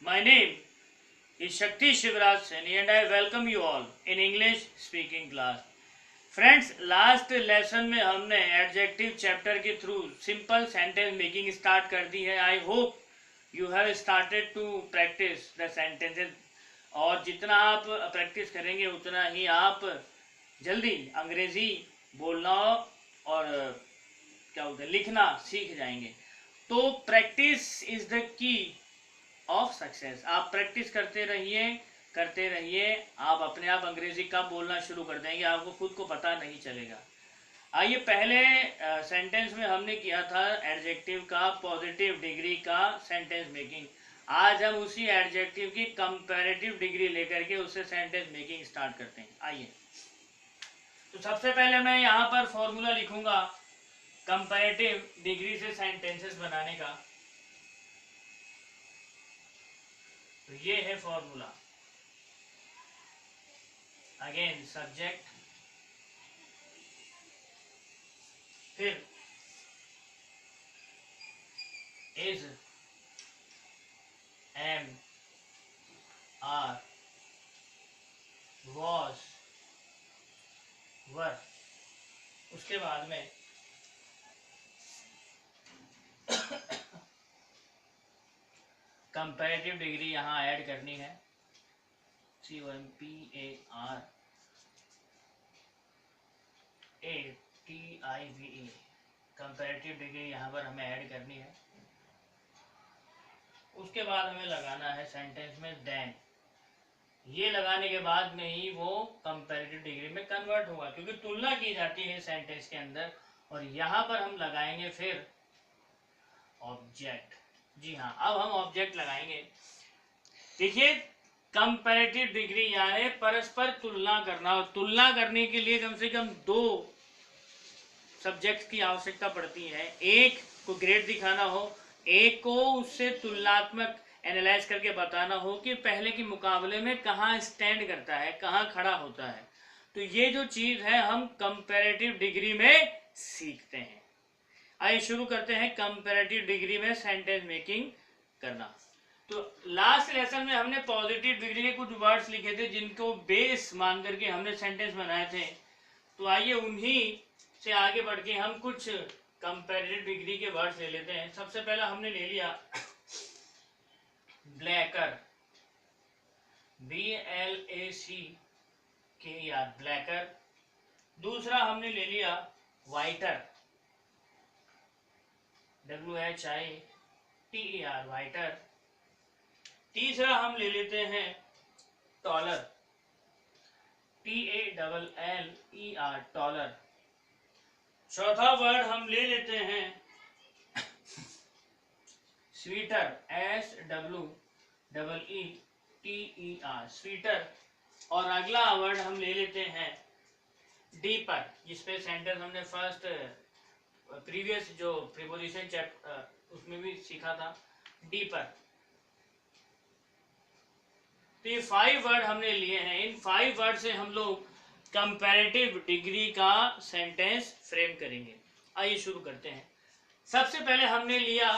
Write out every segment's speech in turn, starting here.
My name is Shakti Shivraj Saini and I welcome you all in English speaking class. Friends, last lesson में हमने adjective chapter के through simple sentence making start कर दी है. I hope you have started to practise the sentences. और जितना आप practice करेंगे उतना ही आप जल्दी अंग्रेजी बोलना और क्या बोलते हैं लिखना सीख जाएंगे. तो practice is the key of success. आप प्रैक्टिस करते रहिए आप अपने आप अंग्रेजी कब बोलना शुरू कर देंगे आपको खुद को पता नहीं चलेगा. आइए, पहले सेंटेंस में हमने किया था एडजेक्टिव का पॉजिटिव डिग्री का सेंटेंस मेकिंग. आज हम उसी एडजेक्टिव की कंपैरेटिव डिग्री लेकर के उससे सेंटेंस मेकिंग स्टार्ट करते हैं. आइए, तो सबसे पहले मैं यहाँ पर फॉर्मूला लिखूंगा कंपैरेटिव डिग्री से सेंटेंसेस बनाने का. तो ये है फॉर्मूला. अगेन सब्जेक्ट, फिर इज, एम, आर, वॉज, वर. उसके बाद में कंपैरेटिव डिग्री यहाँ ऐड करनी है. COMPARATIVE कंपैरेटिव डिग्री यहाँ पर हमें ऐड करनी है. उसके बाद हमें लगाना है सेंटेंस में देन. ये लगाने के बाद में ही वो कंपैरेटिव डिग्री में कन्वर्ट होगा, क्योंकि तुलना की जाती है सेंटेंस के अंदर. और यहाँ पर हम लगाएंगे फिर ऑब्जेक्ट. जी हाँ, अब हम ऑब्जेक्ट लगाएंगे. देखिए, कंपैरेटिव डिग्री यानी परस्पर तुलना करना. और तुलना करने के लिए कम से कम दो सब्जेक्ट की आवश्यकता पड़ती है. एक को ग्रेड दिखाना हो, एक को उससे तुलनात्मक एनालाइज करके बताना हो कि पहले के मुकाबले में कहाँ स्टैंड करता है, कहाँ खड़ा होता है. तो ये जो चीज है हम कंपैरेटिव डिग्री में सीखते हैं. आइए शुरू करते हैं कंपैरेटिव डिग्री में सेंटेंस मेकिंग करना. तो लास्ट लेसन में हमने पॉजिटिव डिग्री के कुछ वर्ड्स लिखे थे जिनको बेस मान करके हमने सेंटेंस बनाए थे. तो आइए उन्हीं से आगे बढ़ के हम कुछ कंपैरेटिव डिग्री के वर्ड्स ले लेते हैं. सबसे पहला हमने ले लिया ब्लैकर, BLACKER, ब्लैकर. दूसरा हमने ले लिया वाइटर, WHITER, वाइटर. तीसरा हम ले लेते हैं टॉलर, TALLER, टॉलर. चौथा वर्ड हम ले लेते हैं स्वीटर, SWEETER, स्वीटर. और अगला वर्ड हम ले लेते हैं डीपर, जिसपे सेंटेंस हमने फर्स्ट प्रीवियस जो प्रीपोजिशन चैप्टर उसमें भी सीखा था, डीपर. तो ये 5 वर्ड हमने लिए हैं. इन 5 वर्ड से हम लोग कंपैरेटिव डिग्री का सेंटेंस फ्रेम करेंगे. आइए शुरू करते हैं. सबसे पहले हमने लिया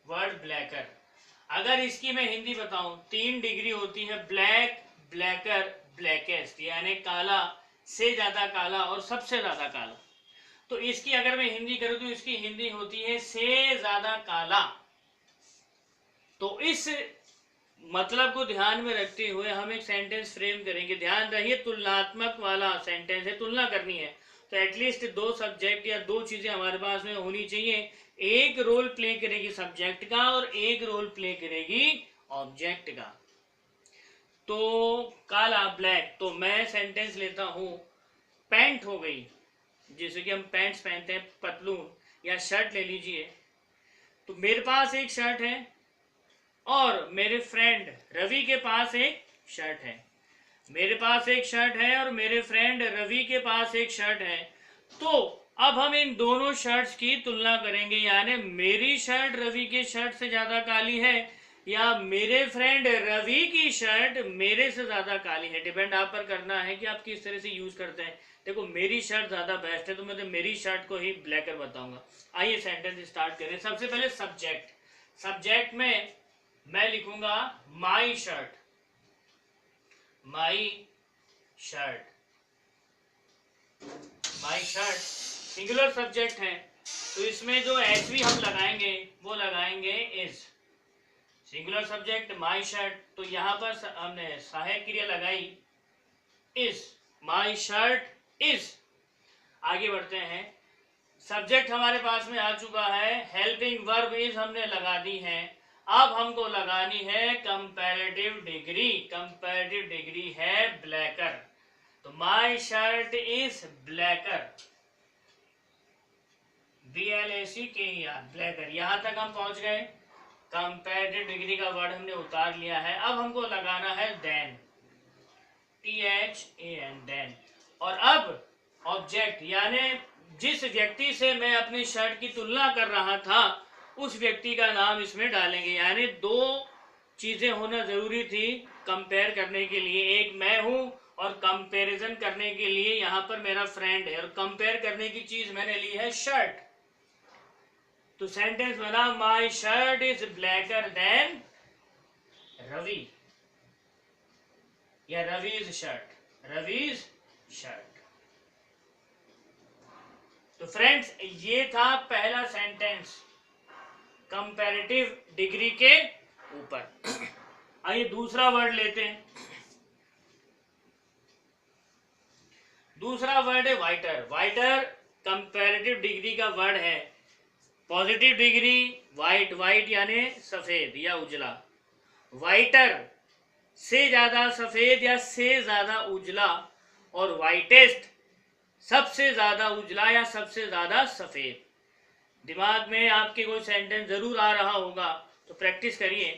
वर्ड ब्लैकर. अगर इसकी मैं हिंदी बताऊं, 3 डिग्री होती है: ब्लैक, ब्लैकर, ब्लैकेस्ट. यानी काला से ज्यादा काला और सबसे ज्यादा काला. तो इसकी अगर मैं हिंदी करूं तो इसकी हिंदी होती है से ज्यादा काला. तो इस मतलब को ध्यान में रखते हुए हम एक सेंटेंस फ्रेम करेंगे. ध्यान रहिए, तुलनात्मक वाला सेंटेंस है, तुलना करनी है. तो एटलीस्ट 2 सब्जेक्ट या 2 चीजें हमारे पास में होनी चाहिए. एक रोल प्ले करेगी सब्जेक्ट का और एक रोल प्ले करेगी ऑब्जेक्ट का. तो काला, ब्लैक. तो मैं सेंटेंस लेता हूं पैंट हो गई, जैसे कि हम पैंट्स पहनते हैं, पतलून या शर्ट ले लीजिए. तो मेरे पास एक शर्ट है और मेरे फ्रेंड रवि के पास एक शर्ट है. मेरे पास एक शर्ट है और मेरे फ्रेंड रवि के पास एक शर्ट है. तो अब हम इन दोनों शर्ट्स की तुलना करेंगे. यानी मेरी शर्ट रवि के शर्ट से ज्यादा काली है या मेरे फ्रेंड रवि की शर्ट मेरे से ज्यादा काली है. डिपेंड आप पर करना है कि आप किस तरह से यूज करते हैं. देखो, मेरी शर्ट ज्यादा बेस्ट है तो मैं तो मेरी शर्ट को ही ब्लैकर बताऊंगा. आइए सेंटेंस स्टार्ट करें. सबसे पहले सब्जेक्ट. सब्जेक्ट में मैं लिखूंगा my shirt, my shirt, my shirt singular subject है, तो इसमें जो एचवी हम लगाएंगे वो लगाएंगे is. Singular subject my shirt, तो यहाँ पर हमने सहायक क्रिया लगाई इज, माई शर्ट इज। आगे बढ़ते हैं, सब्जेक्ट हमारे पास में आ चुका है, हेल्पिंग वर्ब इज हमने लगा दी है। अब हमको लगानी है कंपैरेटिव डिग्री। कंपैरेटिव डिग्री है ब्लैकर, तो माई shirt is blacker, BLACKER, blacker. यहां तक हम पहुंच गए, कंपैरेटिव डिग्री का वर्ड हमने उतार लिया है। अब हमको लगाना है देन, THAN, देन। और अब ऑब्जेक्ट यानी जिस व्यक्ति से मैं अपनी शर्ट की तुलना कर रहा था उस व्यक्ति का नाम इसमें डालेंगे। यानी दो चीजें होना जरूरी थी कंपेयर करने के लिए, एक मैं हूं और कंपैरिजन करने के लिए यहां पर मेरा फ्रेंड है, और कंपेयर करने की चीज मैंने ली है शर्ट। तो सेंटेंस बना my shirt is blacker than Ravi, या रवीज शर्ट, रवीज शर्ट। तो फ्रेंड्स ये था पहला सेंटेंस कंपैरेटिव डिग्री के ऊपर। आइए दूसरा वर्ड लेते हैं। दूसरा वर्ड है वाइटर। वाइटर कंपैरेटिव डिग्री का वर्ड है। पॉजिटिव डिग्री वाइट, वाइट यानी सफेद या उजला। वाइटर से ज्यादा सफेद या से ज्यादा उजला, और वाइटेस्ट सबसे ज्यादा उजला या सबसे ज्यादा सफेद। दिमाग में आपके कोई सेंटेंस जरूर आ रहा होगा, तो प्रैक्टिस करिए,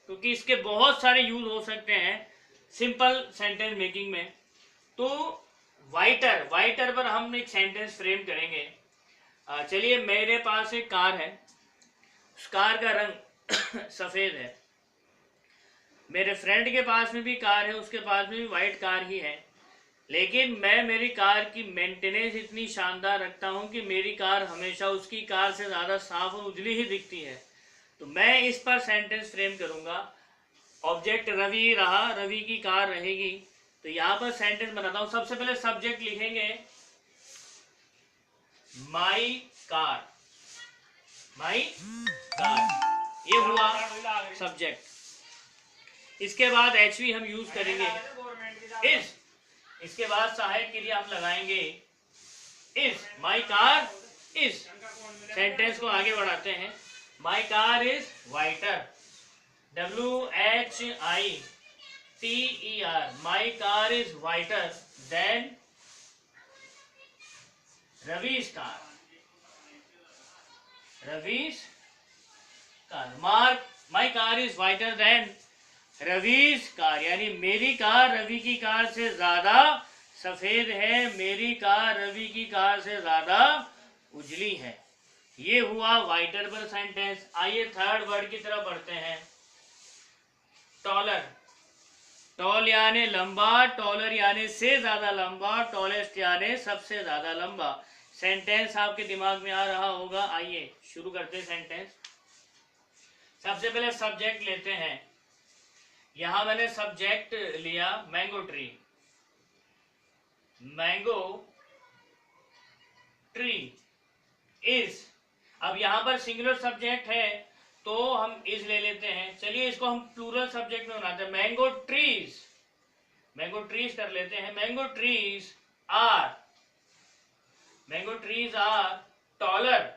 क्योंकि इसके बहुत सारे यूज हो सकते हैं सिंपल सेंटेंस मेकिंग में। तो वाइटर, वाइटर पर हम एक सेंटेंस फ्रेम करेंगे। चलिए, मेरे पास एक कार है, उस कार का रंग सफेद है। मेरे फ्रेंड के पास में भी कार है, उसके पास में भी वाइट कार ही है, लेकिन मैं मेरी कार की मेंटेनेंस इतनी शानदार रखता हूं कि मेरी कार हमेशा उसकी कार से ज़्यादा साफ और उजली ही दिखती है। तो मैं इस पर सेंटेंस फ्रेम करूंगा। ऑब्जेक्ट रवि रहा, रवि की कार रहेगी। तो यहाँ पर सेंटेंस बनाता हूं। सबसे पहले सब्जेक्ट लिखेंगे माई कार, माई कार, ये हुआ सब्जेक्ट। इसके बाद एचवी हम यूज करेंगे इज। इसके बाद सहायक क्रिया हम लगाएंगे is, my car is. Sentence को आगे बढ़ाते हैं। My car is whiter, WHITER, my car is whiter than Ravi's car, Ravi's car. Mark, my car is whiter than Ravi's car, यानी मेरी कार रवि की कार से ज्यादा सफेद है, मेरी कार रवि की कार से ज्यादा उजली है। ये हुआ वाइटर पर सेंटेंस। आइए थर्ड वर्ड की तरफ बढ़ते हैं। टॉलर, टॉल यानी लंबा, टॉलर यानी से ज्यादा लंबा, टॉलेस्ट यानी सबसे ज्यादा लंबा। सेंटेंस आपके दिमाग में आ रहा होगा। आइए शुरू करते हैं सेंटेंस। सबसे पहले सब्जेक्ट लेते हैं। यहां मैंने सब्जेक्ट लिया mango tree, mango tree is. अब यहां पर सिंगुलर सब्जेक्ट है तो हम इज ले लेते हैं। चलिए इसको हम प्लूरल सब्जेक्ट में बनाते हैं, मैंगो ट्रीज, मैंगो ट्रीज कर लेते हैं। Mango trees are, mango trees are taller,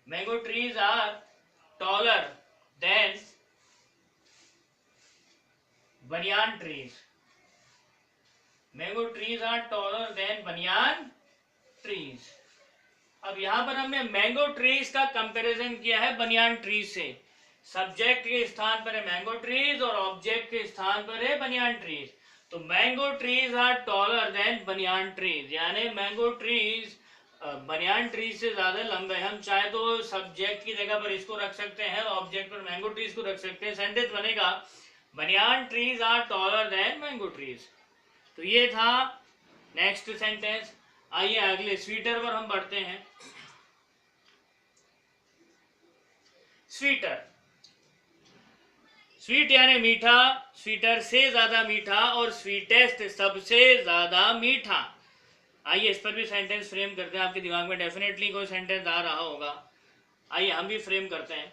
mango trees are taller than banyan trees, mango trees are taller than banyan trees. अब यहां पर हमने मैंगो ट्रीज का कंपैरिजन किया है बनियान ट्रीज से। सब्जेक्ट के स्थान पर है मैंगो ट्रीज और ऑब्जेक्ट के स्थान पर है बनियान ट्रीज। तो mango trees are taller than banyan trees, यानी मैंगो ट्रीज बनियान ट्रीज से ज्यादा लंबे। हम चाहे तो सब्जेक्ट की जगह पर इसको रख सकते हैं, ऑब्जेक्ट पर मैंगो ट्रीज को रख सकते हैं। सेंटेंस बनेगा banyan trees are taller than mango trees. तो ये था नेक्स्ट सेंटेंस। आइए अगले स्वीटर पर हम बढ़ते हैं। स्वीटर, स्वीट यानी मीठा, स्वीटर से ज़्यादा मीठा, और स्वीटेस्ट सबसे ज़्यादा मीठा। आइए इस पर भी सेंटेंस फ्रेम करते हैं। आपके दिमाग में डेफिनेटली कोई सेंटेंस आ रहा होगा। आइए हम भी फ्रेम करते हैं।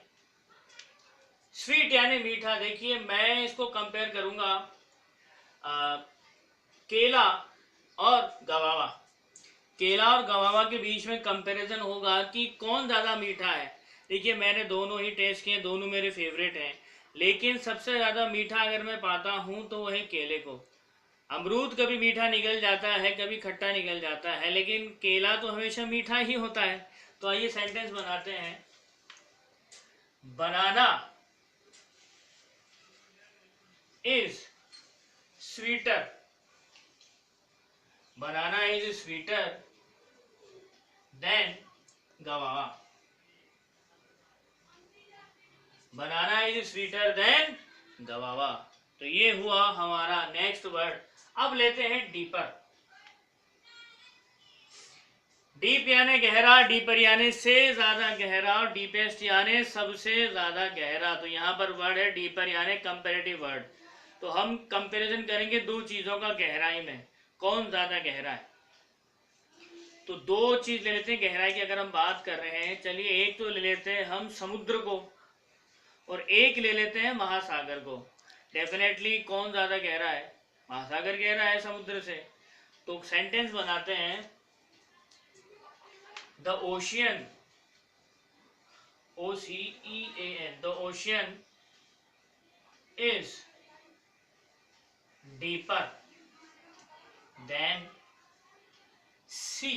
स्वीट यानी मीठा, देखिए मैं इसको कंपेयर करूंगा केला और गवावा। केला और गवावा के बीच में कंपैरिजन होगा कि कौन ज़्यादा मीठा है। देखिए मैंने दोनों ही टेस्ट किए, दोनों मेरे फेवरेट हैं, लेकिन सबसे ज़्यादा मीठा अगर मैं पाता हूँ तो वह है केले को। अमरूद कभी मीठा निकल जाता है, कभी खट्टा निकल जाता है, लेकिन केला तो हमेशा मीठा ही होता है। तो आइए सेंटेंस बनाते हैं। Banana is sweeter, banana is sweeter than guava. Banana is sweeter than guava. तो ये हुआ हमारा नेक्स्ट वर्ड। अब लेते हैं डीपर। डीप यानी गहरा, डीपर यानी से ज्यादा गहरा, और डीपेस्ट यानी सबसे ज्यादा गहरा। तो यहाँ पर वर्ड है डीपर यानी कंपैरेटिव वर्ड। तो हम कंपैरिजन करेंगे दो चीजों का गहराई में, कौन ज्यादा गहरा है। तो दो चीज ले लेते हैं गहराई की अगर हम बात कर रहे हैं। चलिए एक तो ले लेते हैं हम समुद्र को, और एक ले लेते हैं महासागर को। डेफिनेटली कौन ज्यादा गहरा है, महासागर गहरा है समुद्र से। तो सेंटेंस बनाते हैं, the ocean, OCEAN, the ocean is deeper than sea,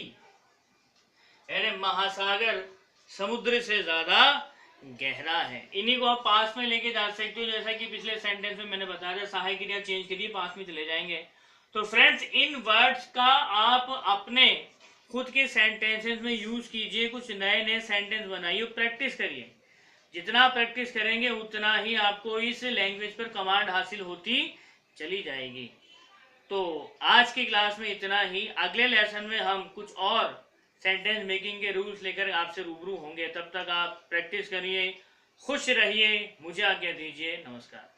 यानी महासागर समुद्र से ज्यादा गहरा है। इन्हीं को आप पास में लेके जा सकते हो, जैसा कि पिछले सेंटेंस में मैंने बताया था, सहायक क्रिया चेंज करिए, पास में चले जाएंगे। तो फ्रेंड्स इन वर्ड्स का आप अपने खुद के सेंटेंसेस में यूज कीजिए, कुछ नए नए सेंटेंस बनाइए, प्रैक्टिस करिए। जितना प्रैक्टिस करेंगे उतना ही आपको इस लैंग्वेज पर कमांड हासिल होती चली जाएगी। तो आज की क्लास में इतना ही। अगले लेसन में हम कुछ और सेंटेंस मेकिंग के रूल्स लेकर आपसे रूबरू होंगे। तब तक आप प्रैक्टिस करिए, खुश रहिए, मुझे आज्ञा दीजिए, नमस्कार।